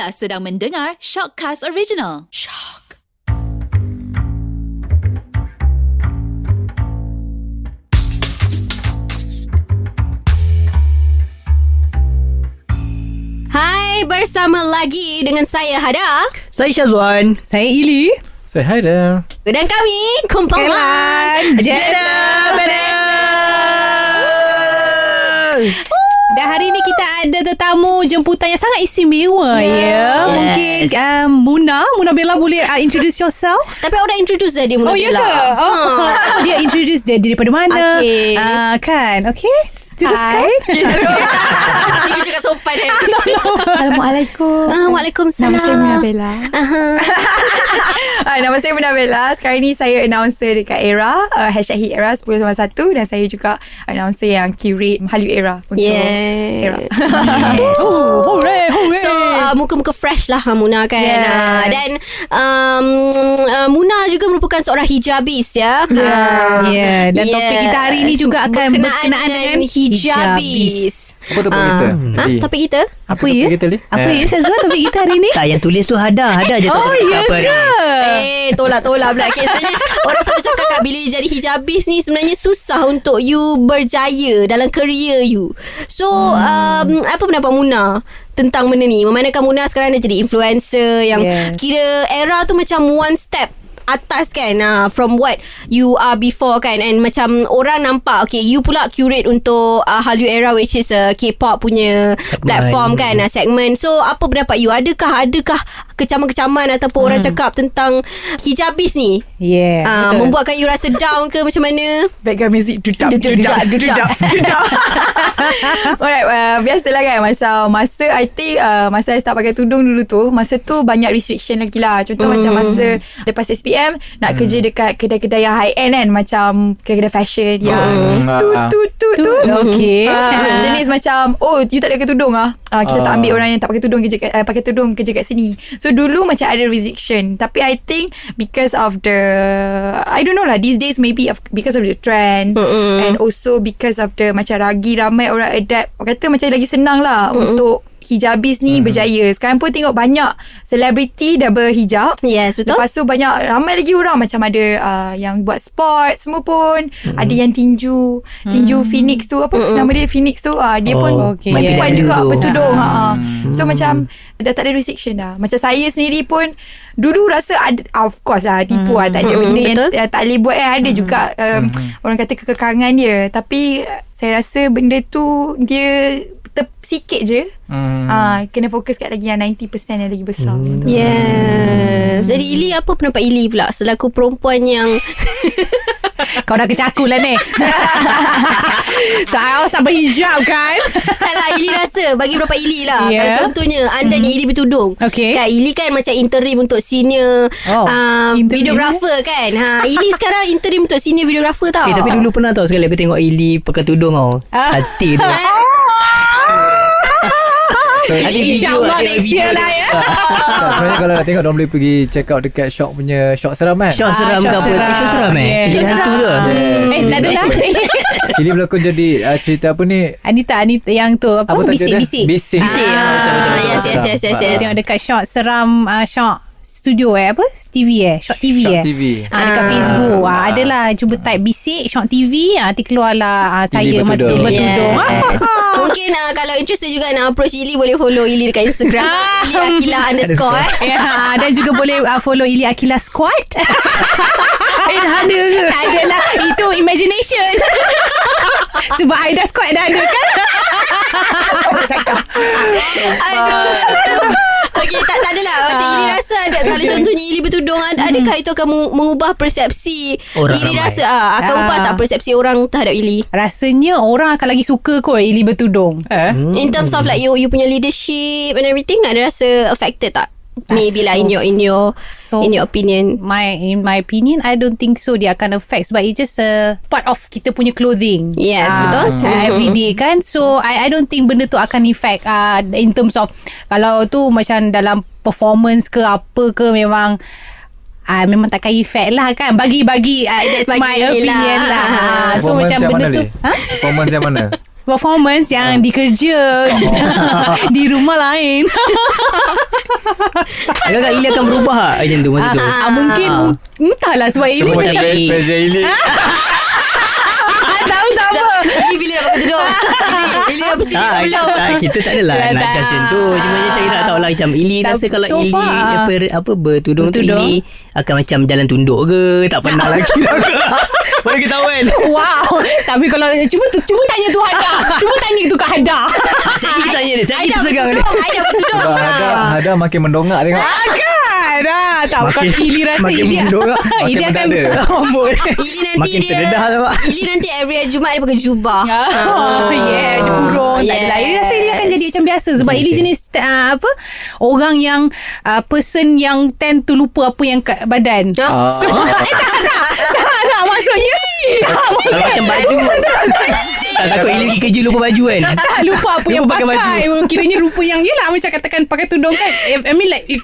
Anda sedang mendengar Shockcast Original. Shock. Hai, bersama lagi dengan saya Hada. Saya Syazwan. Saya Ili. Say hi there. Dan kami Kumpulan Jana Dan hari ini kita ada tetamu jemputan yang sangat istimewa ya. Mungkin Muna Bella boleh introduce yourself. Tapi orang introduce dah dia Muna Oh ya Bella. ke? Dia introduce dia daripada mana? Okay. Kan. Okay. Teruskan. Dia cakap sopan kan. Assalamualaikum. Waalaikumsalam. Nama saya Muna Bella. Nama saya Muna Bella. Sekarang ni saya announcer dekat Era, #Hit Era 10/1, dan saya juga announcer yang curate Hallyu Era untuk Era. Hooray. So muka-muka fresh lah Muna kan. Yes. Dan Muna juga merupakan seorang hijabis ya. Dan topik kita hari ini juga akan berkenaan dengan hijabis. Apa topik kita? Topik kita? Apa ya? Kita ni? Apa ya Syazwan topik kita hari ni? Tak, yang tulis tu Hada je tahu apa ni. Tolak pula. Okay, sebenarnya orang selalu cakap kat bila jadi hijabis ni sebenarnya susah untuk you berjaya dalam career you. So apa pendapat Muna tentang benda ni? Memandangkan Muna sekarang dah jadi influencer yang kira Era tu macam one step atas kan, from what you are before kan, and macam orang nampak okay, you pula curate untuk Hallyu Era, which is K-pop punya platform kan, segmen. So apa pendapat you? Adakah kecaman-kecaman ataupun orang cakap tentang hijabis ni membuatkan you rasa down ke macam mana? Background music dudak. Alright, biasalah kan masa I think masa I start pakai tudung dulu tu, masa tu banyak restriction lagi lah. Contoh macam masa lepas SPM nak kerja dekat kedai-kedai yang high end kan, macam kedai-kedai fashion yang tu Okay. jenis macam you tak ada pakai tudung kita tak ambil orang yang tak pakai tudung kerja kat sini. So dulu macam ada restriction, tapi I think because of the, I don't know lah, these days maybe because of the trend and also because of the macam lagi ramai orang adapt, orang kata macam lagi senang lah untuk hijabis ni berjaya. Sekarang pun tengok banyak selebriti dah berhijab. Yes, betul. Lepas tu banyak ramai lagi orang macam ada yang buat sport semua pun. Ada yang tinju Phoenix tu, apa nama dia, Phoenix tu, dia pun perempuan juga bertudung. So macam dah tak ada restriction dah. Macam saya sendiri pun dulu rasa ada, of course lah, tipu lah, tak ada benda yang tak boleh buat ada juga orang kata kekekangan dia. Tapi saya rasa benda tu dia sikit je. Kena fokus kat lagi yang 90% yang lagi besar. Jadi Ili, apa pendapat Ili pula selaku perempuan yang Kau dah kecaku lah ni. Saya sampai hijab kan. Taklah, Ili rasa bagi berapa Ili lah. Kalau contohnya anda ni Ili bertudung, kan, Ili kan macam interim untuk senior videographer kan. Ili sekarang interim untuk senior videographer tau. Tapi dulu pernah tau sekali aku tengok Ili pakai tudung tau. Hati tu. So, InsyaAllah next year lah ya. sebenarnya kalau nak tengok, diorang boleh pergi check out dekat Shock punya Shock Seram kan. Shock seram ke apa? Shock seram Shock seram. Tak ada lah. Ili berlakon jadi cerita apa ni? Anita yang tu apa bisik. Bisik. Yes. Tengok dekat Shock Seram, Shock Studio apa? TV Shock TV Shock TV. dekat Facebook. Adalah cuba type bisik Shock TV, nanti keluarlah saya bertudung. bertudung. Mungkin kalau interested juga nak approach Ili, boleh follow Ili dekat Instagram Ili Akila _ Dan juga boleh follow Ili Akila Squad. Ada ke? Adalah, itu imagination. Sebab Aida Squad dah ada kan. Aduh. Okay, tak adalah. Macam Ili rasa kalau contohnya Ili bertudung, adakah itu akan mengubah persepsi orang Ili ramai. rasa akan ubah tak persepsi orang terhadap Ili? Rasanya orang akan lagi suka kot Ili bertudung. In terms of like you punya leadership and everything, ada rasa affected tak? Maybe lah in your opinion. In my opinion, I don't think so dia akan affect, sebab it's just a part of kita punya clothing. Yes, betul. Every day kan. So I don't think benda tu akan affect in terms of kalau tu macam dalam performance ke apa ke, memang memang takkan effect lah kan. Bagi that's my opinion lah. So macam benda tu Performance yang mana? performance yang dikerja di rumah lain. Agak-agak Ili akan berubah macam tu masa tu. Mungkin entahlah sebab ini Sebab macam macam Pressure Ili. tahu tak apa. Ili bila nak pakai tudung. Ili dah bersih belum. Kita tak adalah Tak nak ada. macam tu. Cuma saya nak tahu lah macam Ili Tak, rasa kalau so Ili far. bertudung tu Ili akan macam jalan tunduk ke, tak pernah lagi lah ke. Baru kita tahu kan. Wow. Tapi kalau cuba tanya tu Hada. Cuba tanya tu kat Hada. Saya kita tanya dia. Saya kita segang dia. Aida bertudung. Sebab Hada makin mendongak tengok. Dah tak bukan Ili rasa makin Ili mendongak. Ili Makin akan berdada. Ili nanti Makin dia terdedah tu, Pak. Ili nanti every Jumaat dia pakai jubah. yeah, macam kurung tak adalah. Ili rasa Ili akan jadi macam biasa sebab Ili jenis orang yang person yang tend to lupa apa yang kat badan. So tak maksudnya Kalau macam baju. Tak takut Ili pergi kerja lupa baju kan. tak lupa apa yang Lupa pakai pakai. Kiranya lupa yang yelah macam katakan pakai tudung kan. I mean like if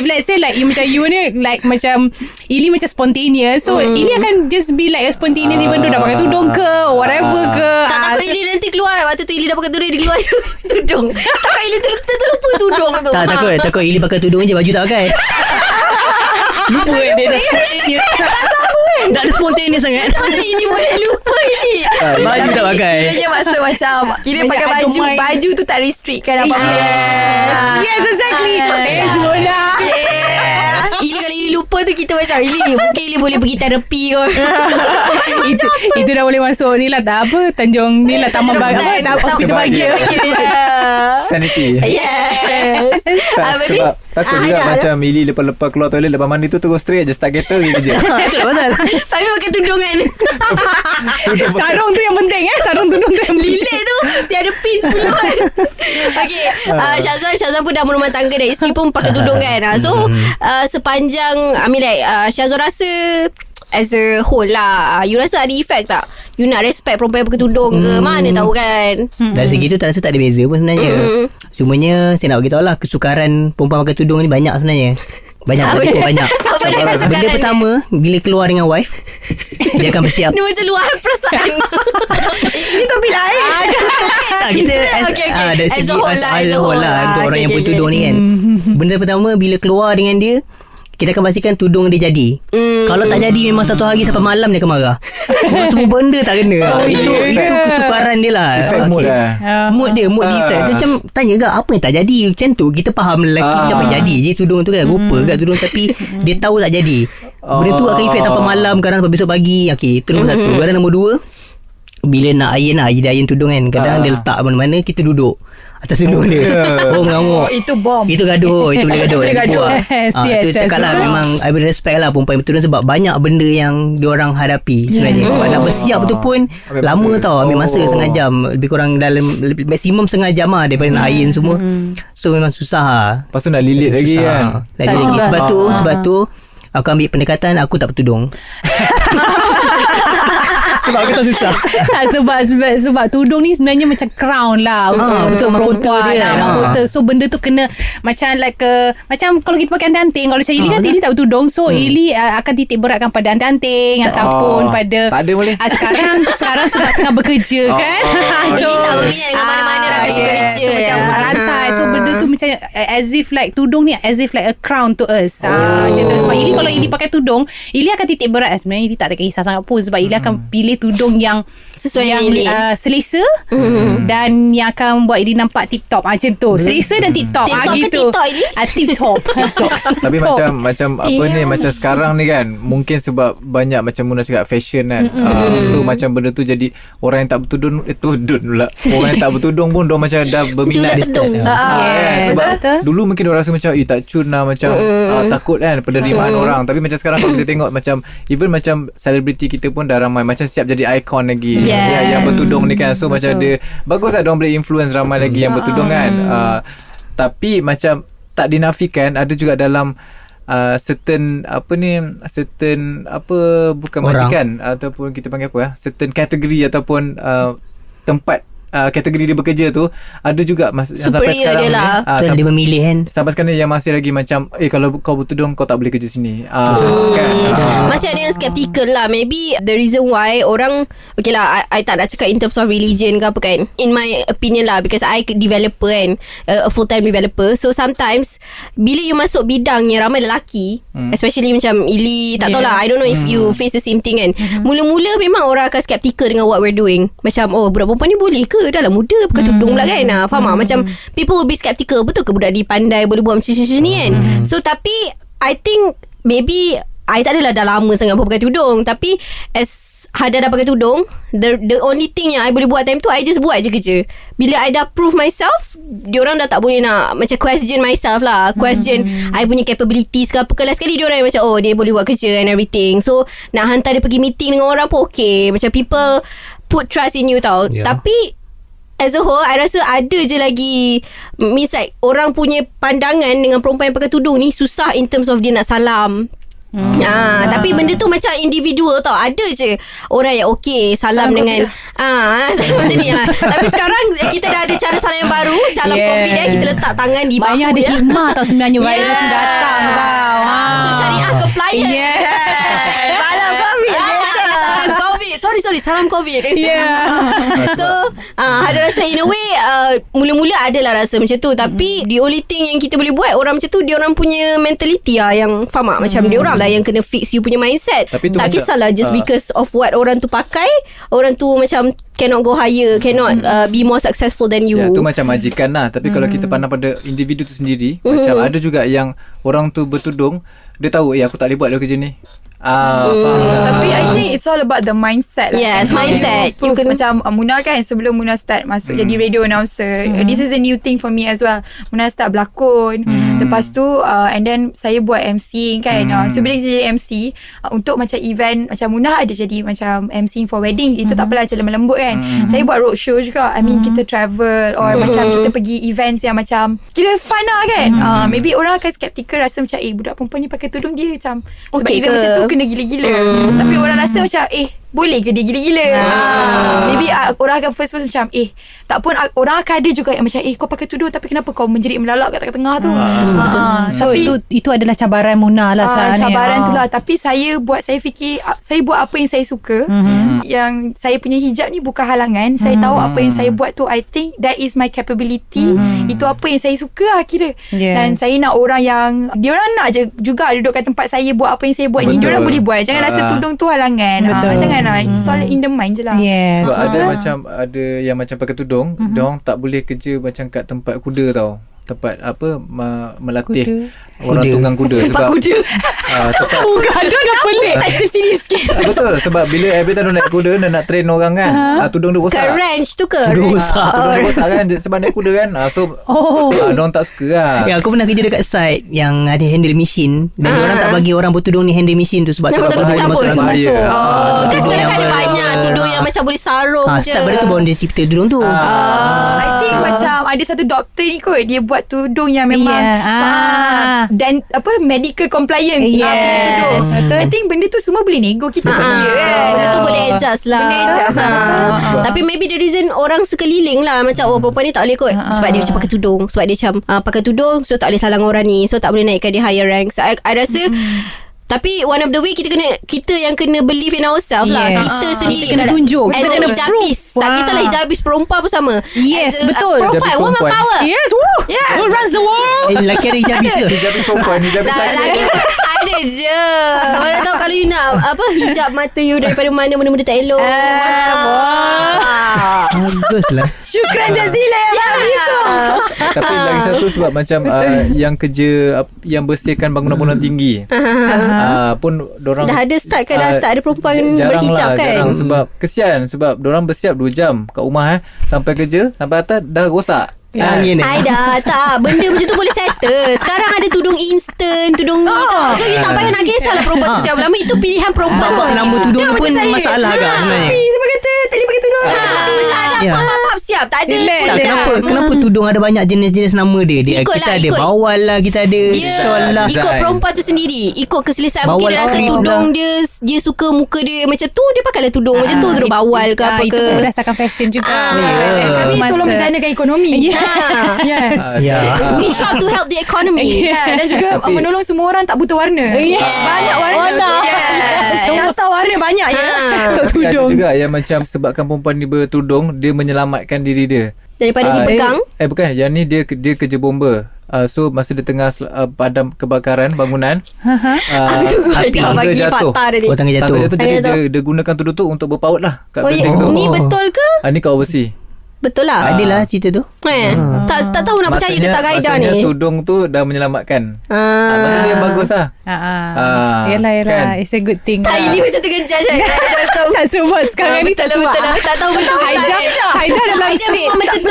let's say like macam you ni like macam Ili macam spontaneous. So Ili akan just be like a spontaneous even though dah pakai tudung ke whatever ke. Tak takut Ili nanti keluar. Waktu tu Ili dah pakai tudung, dia keluar tudung. Takut Ili terlupa tudung tu. Tak takut Ili pakai tudung je, baju tak pakai. Lupa kan dia spontaneous. Tak ada spontaneous sangat. Mana Ili boleh lupa Ili. Baju tak pakai. Kiranya maksud macam kira Banyak pakai baju. aduman. Baju tu tak restrictkan apa-apa. Yes exactly. Semua dah. Ili kalau Ili lupa tu kita macam Ili mungkin Ili boleh pergi terapi kot. Itu dah boleh masuk ni lah tak apa Tanjung ni lah taman Tanjung Batan. hospital bahagia. Sanity. Yes. Baby. Sebab takut juga Hada, macam Ili lepas keluar toilet, lepas mandi tu terus straight je start kereta pergi kerja. Betul pasal. Tapi pakai tudung kan. Sarung tu yang penting sarung tudung tu yang penting. Lilit tu si ada pin 10 kan. Okay, Syazwan pun dah berumah tangga dah. Isteri pun pakai tudung kan. So sepanjang I mean like Syazwan rasa as a whole lah, you rasa ada effect tak? You nak respect perempuan yang pakai tudung ke? Mana tahu kan. Dari segi tu tak rasa tak ada beza pun sebenarnya. Cumanya saya nak beritahu lah, kesukaran perempuan pakai tudung ni banyak sebenarnya. Banyak. Apa Benda kesukaran pertama, bila keluar dengan wife, dia akan bersiap. dia macam luar perasaan. Ini topik lain. Tak, kita Okay. dari As segi a whole lah. untuk orang Okay, yang bertudung ni kan. Benda pertama, bila keluar dengan dia, kita akan pastikan tudung dia jadi. Kalau tak jadi, memang satu hari sampai malam dia akan marah. Semua benda tak kena. Itu kesukaran dia lah. Effect mood lah. Mood dia effect. Tu macam tanya ke apa yang tak jadi. Macam tu kita faham lelaki macam apa jadi je tudung tu kan. Rupa kat tudung tapi dia tahu tak jadi. Benda tu akan effect sampai malam, kadang sampai besok pagi. Okey, itu nombor satu. Kadang nombor dua, bila nak iron dia iron tudung kan, kadang dia letak mana-mana, kita duduk atas tudung dia. Oh mengamuk. Itu bom. Itu gaduh. Itu boleh gaduh. Boleh gaduh. Yes, Itu cakap lah, memang I beri respect lah perempuan bertudung sebab banyak benda yang diorang hadapi sebenarnya. Sebab nak bersiap tu pun Ambil lama masa. tau. Ambil masa setengah jam. Lebih kurang dalam maksimum setengah jam lah daripada nak iron semua. So memang susah lah. Lepas tu nak lilit lagi Susah. kan. Lagi sebab tu aku ambil pendekatan aku tak bertudung. Sebab aku tak susah. sebab tudung ni sebenarnya macam crown lah untuk perempuan dia. mahkota. So benda tu kena macam like macam kalau kita pakai anting-anting, kalau macam Ili kan Ili tak bertudung, so Ili akan titik beratkan pada anting-anting ataupun pada Tak ada boleh. sekarang sebab tengah bekerja kan. So Ili tak berminat dengan mana-mana rakan suka kerja. So macam rantai. So benda tu macam as if like tudung ni as if like a crown to us. Macam tu. Sebab Ili kalau Ili pakai tudung, Ili akan titik berat. Sebenarnya Ili tak kisah sangat pun sebab Ili akan pilih tudung yang Sesuai yang Ili. selesa dan yang akan buat Ili nampak tip-top. Macam tu. Selesa dan tip-top. TikTok ke Gitu. TikTok, Ili? Tip-top. Tapi macam apa ni, macam sekarang ni kan, mungkin sebab banyak macam Muna cakap fashion kan. So macam benda tu jadi orang yang tak bertudung tudung pula. Orang yang tak bertudung pun dia macam dah berminat. Dia start. Yes, Sebab betul. dulu mungkin orang rasa macam tak cun lah, macam takut kan penerimaan orang. Tapi macam sekarang kalau kita tengok macam even macam selebriti kita pun dah ramai macam siap jadi ikon lagi. Yang bertudung ni kan. So macam dia bagus lah, diorang boleh influence ramai lagi yang bertudung kan. Tapi macam tak dinafikan ada juga dalam certain bukan Orang. majikan ataupun kita panggil apa certain kategori ataupun tempat kategori dia bekerja tu, ada juga yang sampai Superior sekarang dia lah. Betul, dia memilih kan. sampai sekarang ni yang masih lagi macam kalau kau bertudung kau tak boleh kerja sini. Kan? Masih ada yang skeptical lah. Maybe the reason why orang, okay lah, I tak nak cakap in terms of religion ke apa kan, in my opinion lah, because I developer kan, a full time developer. So sometimes bila you masuk bidang yang ramai lelaki, especially macam Ili, tak tahulah, I don't know if you face the same thing kan. Mula-mula memang orang akan skeptical dengan what we're doing. Macam budak perempuan ni boleh ke, dah lah muda pakai tudung pula kan. Faham tak? Macam people will be skeptical, betul ke budak ni pandai boleh buat macam ni kan. So tapi I think maybe I tak adalah dah lama sangat pakai tudung, tapi as Hada dah pakai tudung, the only thing yang I boleh buat time tu, I just buat je kerja. Bila I dah prove myself, diorang dah tak boleh nak macam question myself lah, question I punya capabilities ke apa. Kalau sekali diorang macam dia boleh buat kerja and everything, so nak hantar dia pergi meeting dengan orang pun okay. Macam people put trust in you tau. Tapi as a whole, I rasa ada je lagi, means like orang punya pandangan dengan perempuan yang pakai tudung ni susah in terms of dia nak salam. Tapi benda tu macam individual tau. Ada je orang yang okay salam dengan salam macam ni lah. Tapi sekarang kita dah ada cara salam yang baru, salam COVID kita letak tangan di bahu. Banyak ada hikmah tau sebenarnya virus ni datang tau. Untuk syariah compliant. Salam COVID. Salam COVID. Sorry salam COVID. So ada rasa in a way mula-mula adalah rasa macam tu. Tapi the only thing yang kita boleh buat, orang macam tu dia orang punya mentality lah yang faham tak? Macam dia orang lah yang kena fix you punya mindset. Tapi tu tak macam, kisahlah just because of what orang tu pakai, orang tu macam cannot go higher, cannot be more successful than you. Tu macam majikan lah. Tapi kalau kita pandang pada individu tu sendiri, macam ada juga yang orang tu bertudung, dia tahu aku tak boleh buat kerja ni. Tapi I think it's all about the mindset lah. Yes, mindset. You can, macam Munah kan, sebelum Munah start masuk jadi radio announcer, this is a new thing for me as well. Munah start berlakon, lepas tu and then saya buat MC kan. So bila jadi MC untuk macam event, macam Munah ada jadi macam MC for wedding, itu tak apalah, macam lembut kan. Saya buat roadshow juga. I mean kita travel or macam kita pergi events yang macam kira fun lah kan. Maybe orang akan skeptical, rasa macam budak perempuan ni pakai tudung dia macam sebab okay event ke? macam tu kena gila-gila. Tapi orang rasa macam boleh ke dia gila-gila. Maybe orang akan first macam tak pun orang akan ada juga yang macam kau pakai tudung tapi kenapa kau menjerit melalak kat tengah-tengah tu. So itu adalah cabaran Munah lah sekarang ni. Cabaran tu lah. Tapi saya fikir saya buat apa yang saya suka. Yang saya punya hijab ni bukan halangan. Saya tahu apa yang saya buat tu, I think that is my capability. Itu apa yang saya suka lah kira. Dan saya nak orang yang diorang nak je juga duduk kat tempat saya buat apa yang saya buat ni. Diorang boleh buat. Jangan rasa tudung tu halangan. Jangan lah. It's all in the mind je lah. Sebab ada yang macam pakai tudung, diorang tak boleh kerja macam kat tempat kuda tau. Tempat melatih orang tunggang kuda. Tempat kuda. Bukan, dia dah pelik. Tak serius sikit. Betul. Sebab bila every time naik kuda nak train orang kan, tudung dia rosak. Kat ranch tu ke? Tudung rosak. Tudung dia rosak kan sebab naik kuda kan. So diorang tak suka lah. Aku pernah kerja dekat site yang ada handle machine, dan orang tak bagi orang bertudung ni handle machine tu sebab takut cabut. Bahaya. Kan sekarang kan ada banyak tudung yang macam boleh sarung je. Start pada tu baru dia cipta tudung tu. I think macam ada satu doktor ni kot, dia buat tudung yang memang dan medical compliance. Tudung. I think benda tu semua boleh nego kita kat dia kan. Benda tu boleh adjust lah. Boleh adjust lah. Tapi maybe the reason orang sekeliling lah macam perempuan ni tak boleh kot sebab dia macam pakai tudung. Sebab dia macam pakai tudung, so tak boleh salang orang ni, so tak boleh naikkan dia higher rank. So I rasa tapi one of the way kita yang kena believe in ourselves lah. Kita sendiri kita kena tunjuk, as kita a kena hijabis. Tak kisahlah hijabis perempuan pun sama. Yes, betul. Perempuan, woman power. Yes, who runs the world? Lelaki ada hijabis ke? Hijabis perempuan, hijabis lagi ada je. Mana tahu kalau you nak hijab mata you daripada mana-mana benda tak elok. Bagus lah. Syukran jazilan ya Assalamualaikum. Tapi lagi satu sebab macam yang kerja yang bersihkan bangunan-bangunan tinggi pun dorang dah ada start kan, dah start ada perempuan jarang berhijab lah, kan. Jarang sebab kesian, sebab dorang bersiap 2 jam kat rumah sampai kerja, sampai atas dah rosak. Angin Tak, benda macam tu boleh settle. Sekarang ada tudung instant, tudung ni tau. So you tak payah nak kisah lah perempuan tu siap lama. Itu pilihan perempuan tu. Nama tudung pun masalah kan sebenarnya. Sebab kata tak boleh pakai tudung. Macam ada Ya. pap siap. Tak ada Relax. Kenapa tudung ada banyak jenis-jenis nama dia? Ikut Kita lah, ada ikut. bawal lah, kita ada sol lah. Ikut perempuan tu sendiri. Ikut keselesaan. Bawal Mungkin dia rasa cream tudung lah. dia suka muka dia macam tu, dia pakailah tudung macam tu, terus bawal ke apa Itu ke. pun berdasarkan fashion juga. Tapi tolong menjanakan ekonomi. Yes. Ya. We shop to help the economy. Dan juga menolong semua orang tak buta warna. Banyak warna. Jasa warna banyak ya. Tapi ada juga yang macam sebabkan perempuan ni bertudung, dia menyelamatkan diri dia. Daripada dipegang. Bukan, yang ni dia kerja bomba. So masa dia tengah padam kebakaran bangunan, Api. Dah bagi jatuh. fakta tadi. Oh, tangga jatuh. Tangga jatuh, Tangga jadi jatuh. dia gunakan tudung tu untuk berpaut lah kat Oh, building tu. ni betul ke? Ni kat overseas. Betul lah. Adalah cerita tu. Tak tahu nak percaya ke tak Gaida maksudnya ni. tudung tu dah menyelamatkan. Maksudnya bagus lah. Yelah kan? It's a good thing. Tak, ini macam tengah judge kan. Tak sebut sekarang ni. Betul lah. Tak tahu betul. Haida dalam Haida state. memang macam tu.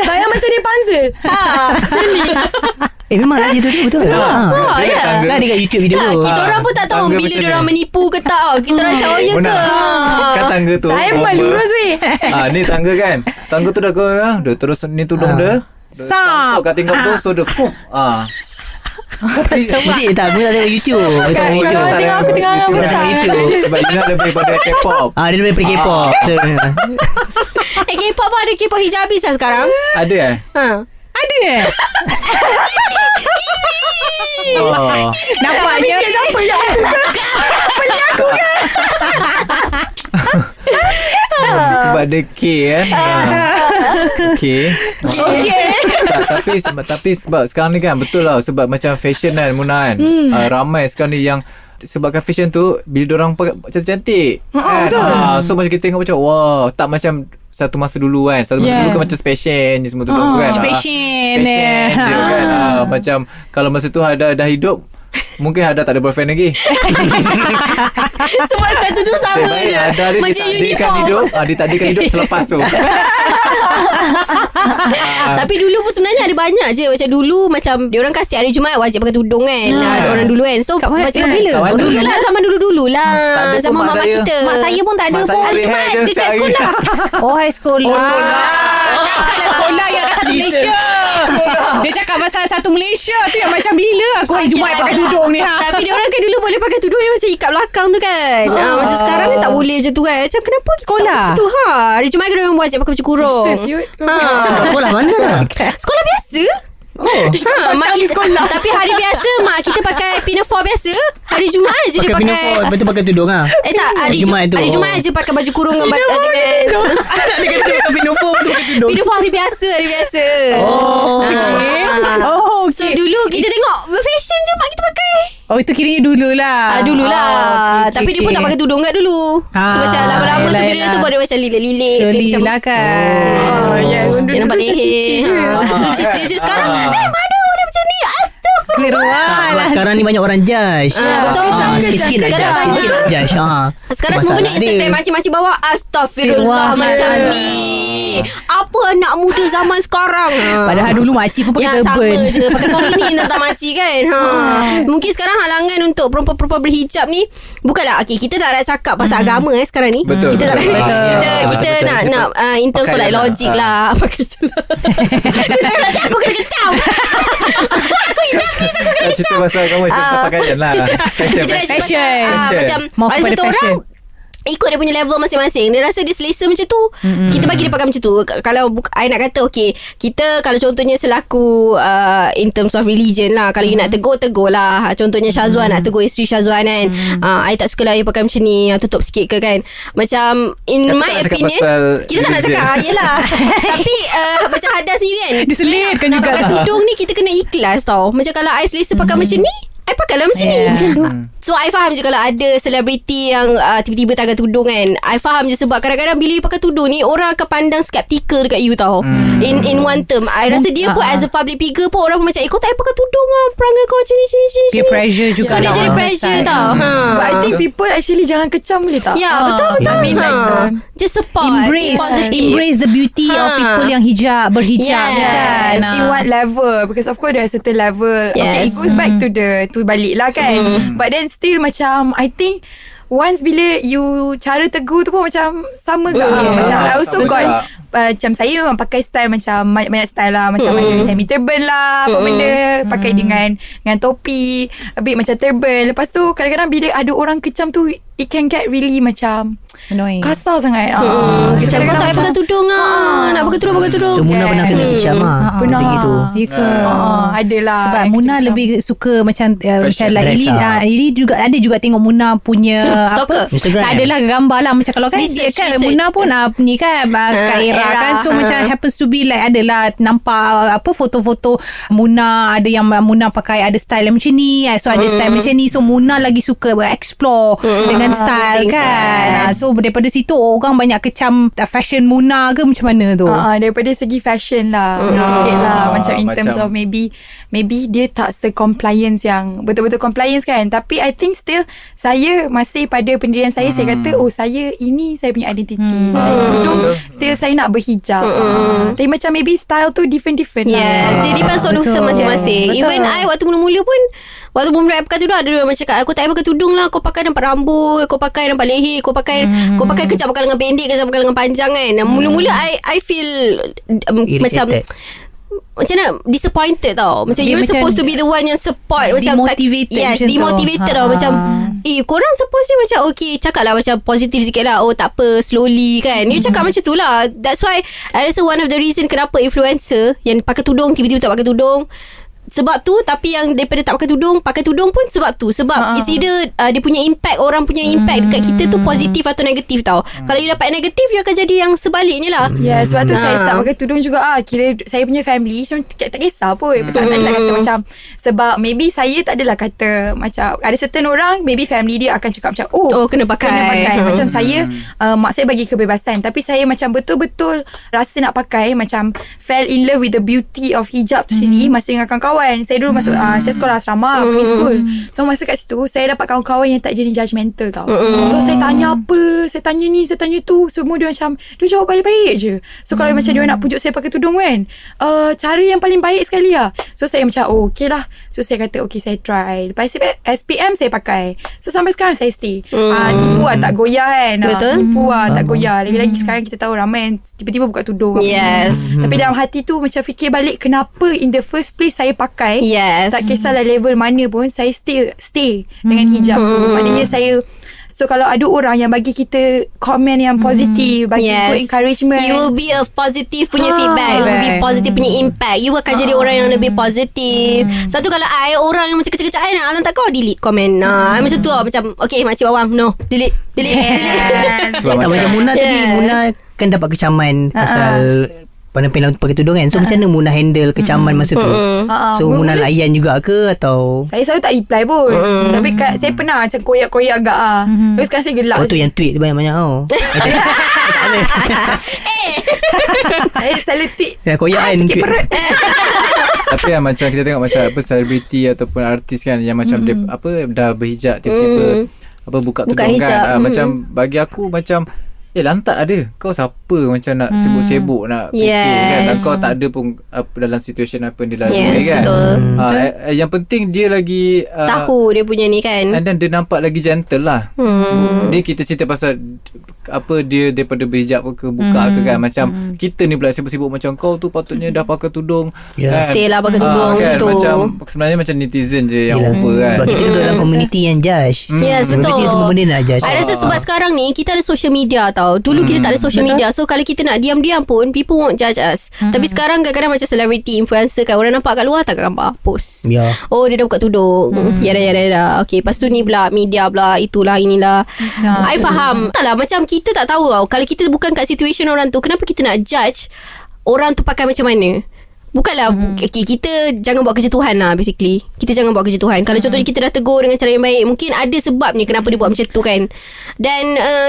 Bayang macam dia puzzle. Memang lah cerita tu betul. ya. Kan dekat YouTube video Tak, tu. kita orang pun tak tahu Tangga bila macam dia orang ni. menipu ke tak. Kita orang macam oh ya ke. Kan tangga tu Saya bomba. lurus weh. Ni tangga kan. Tangga tu dah dia terus ni tudung dia. Sap. Kat tingkap tu, so dia Tapi Cik tak, aku tak tengok YouTube. Aku tak tengok YouTube. Tengok aku tengah Aku tak tengok YouTube. sebab Ina lebih daripada K-pop. Dia lebih daripada K-pop. So, K-pop pun ada K-pop hijabis lah sekarang. Ada Ada Oh. Nampaknya Siapa yang Sebab dia K kan. Okay. Tapi sebab sekarang ni kan betul lah, sebab macam fashion kan Muna kan. Ramai sekarang ni yang sebabkan fashion tu bila diorang pakai cantik-cantik kan. So macam kita tengok macam wow, tak macam satu masa dulu kan. Satu masa dulu kan macam fashion je semua tudung tu kan. Fashion Fashion dia kan. Macam kalau masa tu ada dah hidup, mungkin ada tak ada boyfriend lagi. Sebab saya tudung sama je. Ada dia Macam ditakdirkan uniform. hidup. Ditakdirkan hidup selepas tu. Tapi dulu pun sebenarnya ada banyak je. Macam dulu macam diorang kasi hari Jumaat wajib pakai tudung kan. Orang dulu kan. So Kat mana? macam Bila? Kat mana? dulu lah, zaman dulu-dulu Tak lah. ada pun Zaman mak mak saya. kita. Mak saya pun tak ada Mak pun. saya Hari rehat Jumaat je dekat setiap hari. sekolah. Oh, high sekolah. Sekolah yang kat satu Malaysia. Dia cakap pasal satu Malaysia tu yang macam bila aku hari Jumaat pakai tudung ni. Tapi diorang kan dulu boleh pakai tudung yang macam ikat belakang tu kan. Macam sekarang kan tak boleh je tu kan. Macam kenapa Sekolah? macam tu? Hari Jumaat kan diorang wajib pakai baju kurung. sekolah mana? Sekolah biasa. Mak kita, tapi hari biasa mak kita pakai pinafore biasa. Hari Jumaat je dia Pakai pakai. pinafore, lepas tu pakai tudung lah. Tak, hari Jumaat tu. hari Jumaat je pakai baju kurung dengan Dia kata pakai pinafore tu pakai tudung. pinafore hari biasa. Oh, Oh, So dulu kita tengok fashion je mak kita pakai. Oh, itu kiranya dululah. Dululah. okay, Tapi dia pun tak pakai tudung kat dulu. So macam lama-lama tu bila dia tu buat dia macam lilit-lilit tu Surely macam lah kan. dia nampak leher. Cici je sekarang. Mana boleh macam ni? Astagfirullah. sekarang ni banyak orang judge. Betul. Sikit-sikit nak Sekarang judge. Sikit nak judge. Sekarang semua benda Instagram macam-macam bawa astagfirullah macam ni. Apa anak muda zaman sekarang? Padahal dulu makcik pun pakai yang sama turban. je pakai bikini tentang makcik kan. Mungkin sekarang halangan untuk perempuan-perempuan berhijab ni bukanlah kita tak nak cakap pasal agama sekarang ni. Betul, Kita tak betul. kita Betul. nak in terms of Pakai like lah. logik lah. Pakai je lah. Nanti aku kena kecam. Cerita pasal kamu pasal pakaian lah. Fashion. Kita nak cerita Fashion. pasal, macam Mau ada kepada satu fashion. orang ikut dia punya level masing-masing. Dia rasa dia selesa macam tu. Kita bagi dia pakai macam tu. Kalau I nak kata okay, kita kalau contohnya selaku in terms of religion lah, kalau you nak tegur lah. Contohnya Syazwan nak tegur isteri Syazwan kan. I tak suka lah you pakai macam ni, tutup sikit ke kan. Macam in Kita my tak nak cakap opinion pasal kita tak nak religion. cakap yelah. Tapi macam Hada sendiri kan, Diselitkan nak juga pakai tak? tudung ni kita kena ikhlas tau. Macam kalau I selesa pakai macam ni, I pakailah macam ni. So I faham je kalau ada selebriti yang tiba-tiba tak pakai tudung kan. I faham je sebab kadang-kadang bila you pakai tudung ni, orang akan pandang skeptical dekat you tau. In one term I rasa dia pun as a public figure pun orang pun macam kau tak payah pakai tudung lah, perangai kau macam ni. Peer pressure juga So dia lah. jadi pressure Besar. tau. But I think people actually jangan kecam boleh tak? Ya betul. I mean like Just support, Embrace the beauty of people yang berhijab Yes. kan. in what level, because of course there are certain level. Okay, Yes. it goes back to balik lah kan. But then still macam I think once bila you cara tegur tu pun macam sama ke? Macam I also sama got juga. macam saya memang pakai style macam banyak style lah, macam ada semi-turban lah, apa benda pakai dengan topi, a bit macam turban. Lepas tu kadang-kadang bila ada orang kecam tu, it can get really macam Annoying. kasar sangat. Macam kau tak Kadang-kadang pakai tudung nak pakai tudung pakai tudung. So Muna pernah kena kecam Pernah. macam gitu. Ya ke? Adalah. Sebab Muna lebih suka macam macam like dress Ili, up. Ili juga ada juga tengok Muna punya Stalker. apa? Instagram. Tak adalah gambar lah macam kalau kan Research, kan research. Muna pun ni kan kat era kan, so macam happens to be like adalah nampak apa foto-foto Muna, ada yang Muna pakai ada style macam ni, so ada style macam ni, so Muna lagi suka explore dengan style kan. So daripada situ orang banyak kecam fashion Muna ke macam mana tu? Daripada segi fashion lah, sikit lah, macam in terms macam- of maybe dia tak se-compliance yang betul-betul compliance kan. Tapi I think still saya masih pada pendirian saya. Saya kata saya ini saya punya identiti. Saya tudung still saya nak berhijab. Tapi macam maybe style tu different lah. Yes, dia depends on usaha masing-masing. Betul. Even I waktu mula-mula pun, waktu mula-mula I pakai tudung, ada orang macam cakap, aku tak payah pakai tudung lah, kau pakai nampak rambut, kau pakai nampak leher, kau pakai kejap pakai lengan pendek, kejap pakai lengan panjang kan. Mula-mula I feel macam mana disappointed tau. Macam Dia you're macam supposed to be the one yang support, macam demotivated yes, macam tu. demotivated tau. Macam korang supposed macam okay, cakap lah macam positif sikit lah. Oh tak apa, slowly kan. You cakap macam tu lah. That's why I rasa one of the reason kenapa influencer yang pakai tudung tiba-tiba tak pakai tudung sebab tu. Tapi yang daripada tak pakai tudung pun sebab tu. Sebab it's either dia punya impact, orang punya impact dekat kita tu positif atau negatif tau. Kalau you dapat negatif, you akan jadi yang sebaliknya lah. Ya, sebab tu saya start pakai tudung juga. Kira saya punya family so, tak kisah pun. Macam tak adalah kata macam, sebab maybe saya tak adalah kata macam ada certain orang, maybe family dia akan cakap macam kena pakai. Macam saya mak saya bagi kebebasan, tapi saya macam betul-betul rasa nak pakai, macam fell in love with the beauty of hijab tu sendiri masa dengan kawan-kawan. Saya dulu masuk saya sekolah asrama, pergi school. So masa kat situ saya dapat kawan-kawan yang tak jadi judgemental tau. So saya tanya apa, saya tanya ni, saya tanya tu, semua dia macam dia jawab baik-baik je. So kalau macam dia nak pujuk saya pakai tudung kan, cara yang paling baik sekali lah. So saya macam okay lah. So saya kata okay, saya try. Lepas SPM saya pakai. So sampai sekarang saya stay. Tipu lah tak goyah kan. Betul. Tipu lah tak goyah. Lagi-lagi sekarang kita tahu ramai yang tiba-tiba buka tudung. Yes. Tapi dalam hati tu macam fikir balik, kenapa in the first place saya pakai. Yes. Tak kisahlah level mana pun, saya still stay dengan hijab tu. Maknanya saya, so kalau ada orang yang bagi kita komen yang positif, bagi good encouragement, you will be a positive punya feedback, you will be positive punya impact, you akan jadi orang yang lebih positif. Satu kalau orang yang macam kecil-kecil alam tak kau delete komen. Macam tu lah. Macam okay makcik awam, no, delete. Sebab Tak macam Muna tadi, Muna kan dapat kecaman pasal penampilan pakai tudung kan. So macam mana Muna handle kecaman masa tu? So Muna layan juga ke atau saya selalu tak reply pun. Tapi saya pernah macam koyak-koyak agak Terus sekarang saya gelak. tu yang tweet banyak-banyak tau. Saya selalu tweet Dah koyak kan sikit tweet. perut. Tapi macam kita tengok macam apa selebriti ataupun artis kan yang macam dia dah berhijab tiba-tiba buka tudung hijab. kan. Macam bagi aku macam lantak ada. Kau siapa macam nak sibuk-sibuk nak pukul kan. Dan kau tak ada pun dalam situasi apa yang dia lalui kan. Betul. Yang penting dia lagi tahu dia punya ni kan. and then dia nampak lagi gentle lah. Dia kita cerita pasal apa dia daripada berhijab ke buka ke kan. Macam kita ni pula sibuk-sibuk macam kau tu patutnya dah pakai tudung kan? Stay lah pakai tudung kan? macam tu. Macam sebenarnya macam netizen je yang over kan. Sebab kita duduk dalam community yang judge. Yes, betul. Community semua benda nak judge. I rasa sebab sekarang ni kita ada social media tau. Dulu kita tak ada social media. So kalau kita nak diam-diam pun people won't judge us. Tapi sekarang kadang-kadang macam celebrity, influencer kan, orang nampak kat luar tak gambar post. Ya. Oh dia dah buka tudung. Yada. Okay, lepas tu ni pula media pula, itulah inilah. I faham. Taklah macam kita tak tahu tau. Kalau kita bukan kat situation orang tu, kenapa kita nak judge orang tu pakai macam mana? Bukanlah okay, kita jangan buat kerja Tuhan lah. Basically kita jangan buat kerja Tuhan. Kalau contohnya kita dah tegur dengan cara yang baik, mungkin ada sebabnya kenapa dia buat macam tu kan. Dan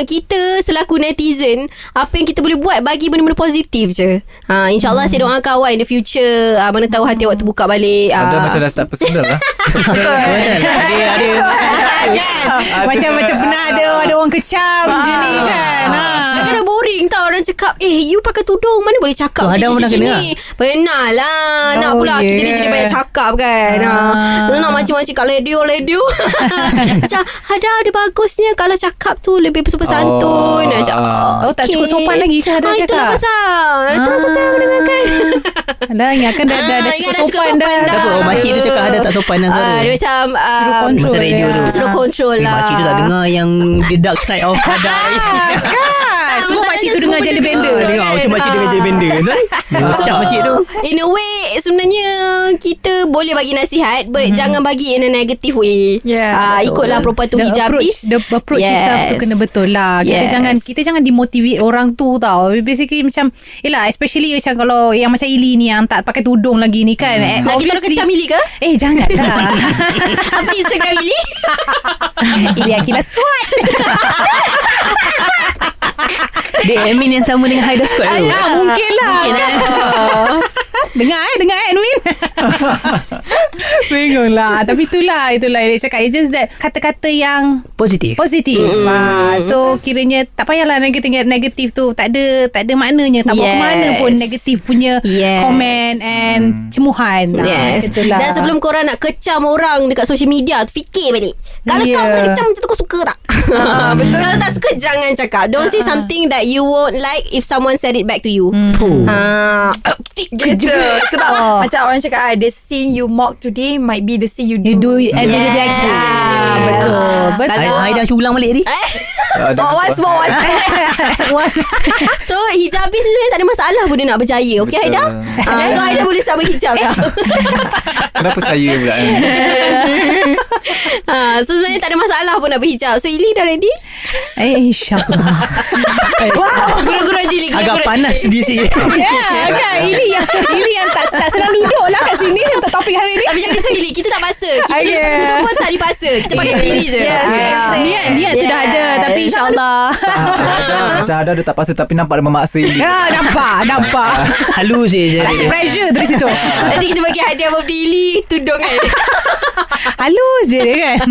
kita selaku netizen, apa yang kita boleh buat, bagi benda-benda positif je. InsyaAllah saya doakan awak in the future, mana tahu hati awak terbuka balik. Ada macam dah start personal lah. Macam pernah ada orang kecam sini kan. Kadang-kadang boring tau orang cakap, you pakai tudung mana boleh cakap Ada pernah kena? Pernah lah. Nak pula kita ni jadi banyak cakap kan. Nak macam-macam kat radio. Macam ada bagusnya kalau cakap tu lebih bersantun. Tak cukup sopan lagi kan ada cakap. Itulah pasal. Terus saya mendengarkan. Alah, ingatkan dah cukup sopan dah. Apa makcik tu cakap ada tak sopan lah suara. Dia macam Suruh control masa radio tu. Suruh control lah. Makcik tu tak dengar yang the dark side of Hadai. Semua makcik tu dengar Jelly Bender. Dengar macam makcik dengar Jelly Bender. Macam makcik tu. In a way sebenarnya kita boleh bagi nasihat, but jangan bagi in a negative way. Ikutlah perempuan tu hijabis. The approach itself tu kena betul lah. Kita jangan demotivate orang tu tau. Basically macam yelah, especially macam kalau yang macam Ili ni yang tak pakai tudung lagi ni kan. Nak kita orang kecam Ili ke? Jangan lah. Apa Instagram Ili? Ili Akila Swat. Dia admin yang sama dengan Haida Squad tu. Mungkin lah. Dengar admin. Bingung lah. Tapi itulah dia cakap. It's just that kata-kata yang Positif. So kiranya tak payahlah negatif tu. Tak ada maknanya. Tak bawa ke mana pun negatif punya komen and cemuhan. Dan sebelum korang nak kecam orang dekat social media, fikir balik. Kalau kau nak kecam macam tu, kau suka tak? Betul. Kalau tak suka, jangan cakap. Don't say something that you won't like if someone said it back to you. Gitu. Sebab macam orang cakap, the scene you mock today might be the scene you do and the next day. Betul. Haida culang balik ni. once more. So hijabis sebenarnya tak ada masalah pun dia nak berjaya. Okay Haida? So Haida boleh start berhijab tak? Kenapa saya pula So sebenarnya tak ada masalah pun nak berhijab. So Ili dah ready? InsyaAllah. Guru-guru Jili. Agak panas di sini. Kan Ili yang tak senang duduk lah kat sini untuk topik hari ni. Tapi jangan risau Ili, kita tak paksa. Kita duduk pun tak dipaksa. Kita pakai sendiri je. Niat tu dah ada. Tapi insyaAllah. Macam ada tak paksa tapi nampak dia memaksa Ili. Nampak. Halus je. Rasa pressure dari situ. Nanti kita bagi hadiah birthday Ili, tudung kan. Halus je dia kan.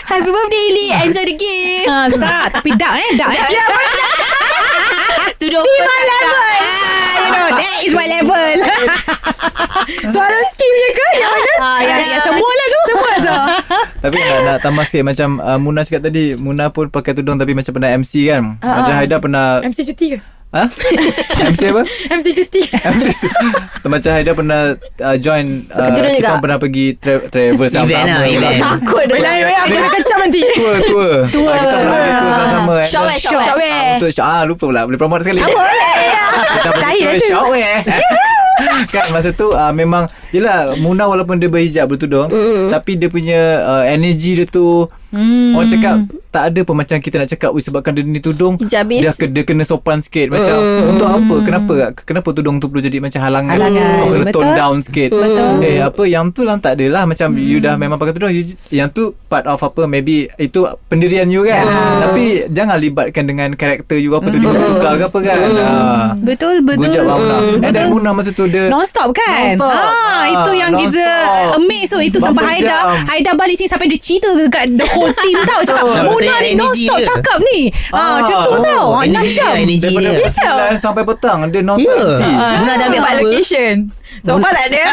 Happy birthday Ili, enjoy the game. Tapi dark. Tudung See my level. That is my level. Suara skim je ke? Yang mana? Ya, semua lah tu. Semua tu. Tapi nak tambah sikit macam Muna cakap tadi, Muna pun pakai tudung tapi macam pernah MC kan. Macam Haida pernah MC cuti ke? MC apa? MC cuti. Macam Haida pernah join kita pernah pergi travel sama-sama. Event. Takut Bila aku nak kecam nanti. Tour. Kita pernah pergi tour sama-sama. Shopwear. Untuk lupa pula. Boleh promote sekali. Kita pergi tour Shopwear. Kan masa tu memang yelah, Muna walaupun dia berhijab bertudung, tapi dia punya energy dia tu orang cakap tak ada pun macam kita nak cakap sebabkan dia ni tudung hijabis, dia kena sopan sikit. Macam untuk apa? Kenapa tudung tu perlu jadi macam halangan? Kau kena tone down sikit. Apa yang tu lah tak adalah. Macam you dah memang pakai tudung, yang tu part of apa, maybe itu pendirian you kan. Tapi jangan libatkan dengan karakter you apa tu tukar ke apa kan. Betul. Good job Muna. Dan Muna masa tu dia non-stop kan. Itu yang kita amazed tu. Itu sampai Haida balik sini sampai dia cerita dekat the whole team tau. Cakap Muna ni non-stop cakap ni. Macam tu tau. 6 jam. Daripada 9 sampai petang dia non-stop MC. Muna dah ambil apa? Location. Sofa tak ada.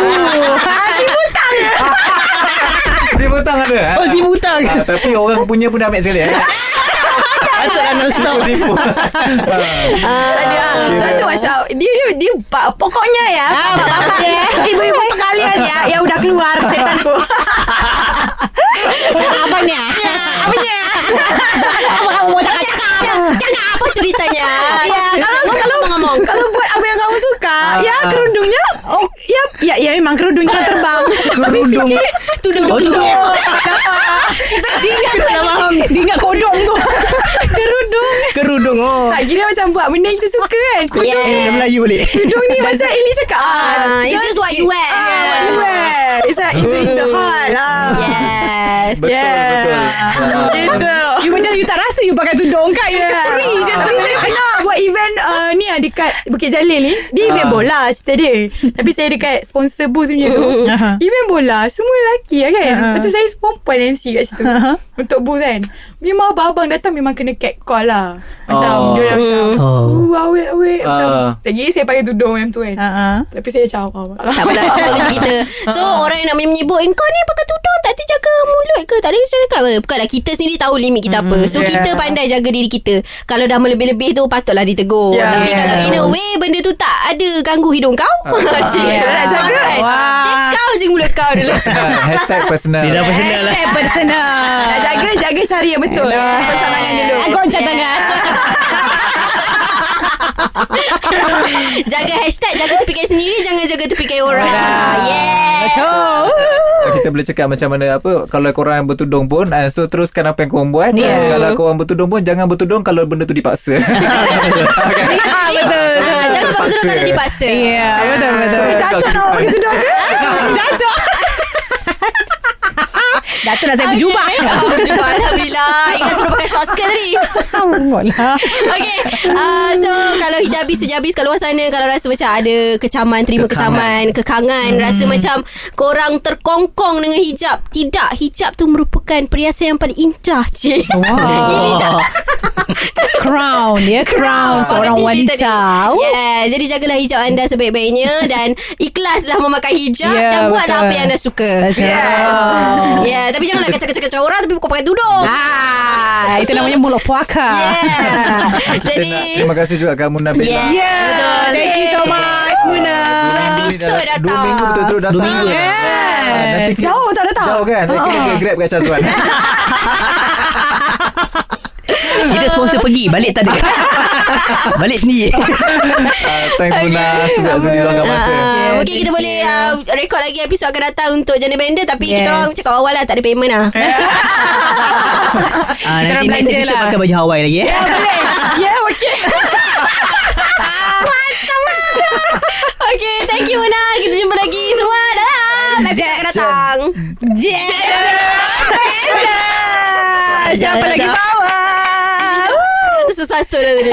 Si butang ada. Si butang. Tapi orang punya pun dah ambil sekali. Asal non-stop. Sebab tu macam dia pokoknya ya. Ibu-ibu sekalian ya, yang udah keluar setanku. Apanya? Kamu mau cakap? Jangan apa ceritanya. Kalau buat apa yang kamu suka, ya kerudungnya ya memang kerudungnya terbang. Tudung. Dia ingat kodong tu. Kerudung. Tak kira macam buat benda yang kita suka kan. Melayu boleh. Kerudung ni macam Ili cakap. It's just what you wear. It's like in the heart. Yes. Betul. Gitu. You macam you tak rasa you pakai tudung kan. You macam free je. Tapi saya pernah buat event ni Muna dekat Bukit Jalil ni, dia event bola cerita dia. Tapi saya dekat sponsor booth punya tu, event bola semua lelaki lah kan. Lepas tu saya perempuan MC kat situ untuk booth kan. Memang abang-abang datang memang kena catcall lah. Macam dia orang macam awet-awet macam. Lagi saya pakai tudung macam tu kan. Tapi saya macam Tak apalah, cuma kerja kita. So orang yang nak menyebut, kau ni pakai tudung tak terjaga mulut ke, tak ada cakap ke? Bukanlah, kita sendiri tahu limit kita apa. So kita pandai jaga diri kita. Kalau dah melebih-lebih tu patutlah ditegur. Tapi kalau in a way benda tu tak ada ganggu hidung kau, kalau nak jaga kan, check kau je mulut kau dulu. Hashtag personal. Dia dah personal lah. Personal. nak jaga cari yang betul. Goncang tangan dulu. Goncang tangan. Jaga hashtag, jaga tepi kain sendiri, jangan jaga tepi kain orang. Betul. Kita boleh cakap macam mana kalau korang yang bertudung pun, so teruskan apa yang korang buat. Kalau korang bertudung pun jangan bertudung kalau benda tu dipaksa. Betul. Jangan pakai tudung kalau dipaksa. Ya, betul. Datuk nak pakai tudung ke? Datuk. Datuk nak saya berjubah. Berjubah, Alhamdulillah. Ingat suruh pakai short skirt tadi. Okay. So kalau hijabis sejabis kat luar sana, kalau rasa macam ada kecaman, terima kekangan, rasa macam korang terkongkong dengan hijab. Tidak, hijab tu merupakan perhiasan yang paling indah, cik. Wow. Crown, crown seorang wanita. Jadi jagalah hijab anda sebaik-baiknya dan ikhlaslah memakai hijab dan buatlah apa yang anda suka. Tapi janganlah kacau-kacau orang tapi kau pakai tudung. Itu namanya mulut puaka. Jadi terima kasih juga Kak Muna Bella. Thank you so much, Muna. 2 episod datang. 2 minggu betul-betul datang. 2 minggu. Nanti Jauh tak datang. Jauh kan. Kena grab kat Syazwan. Kita sponsor pergi, balik tak ada. Balik sendiri. Thanks Muna sebab sudi luangkan masa. Mungkin kita boleh rekod lagi episod akan datang untuk Jana Bender. Tapi kita orang cakap awal lah, tak ada payment lah. Nanti next episode pakai baju Hawaii lagi. Okay. Okay, thank you Muna. Kita jumpa lagi semua dalam episod akan datang. Siapa lagi bawa? Itu sesasut dah tadi.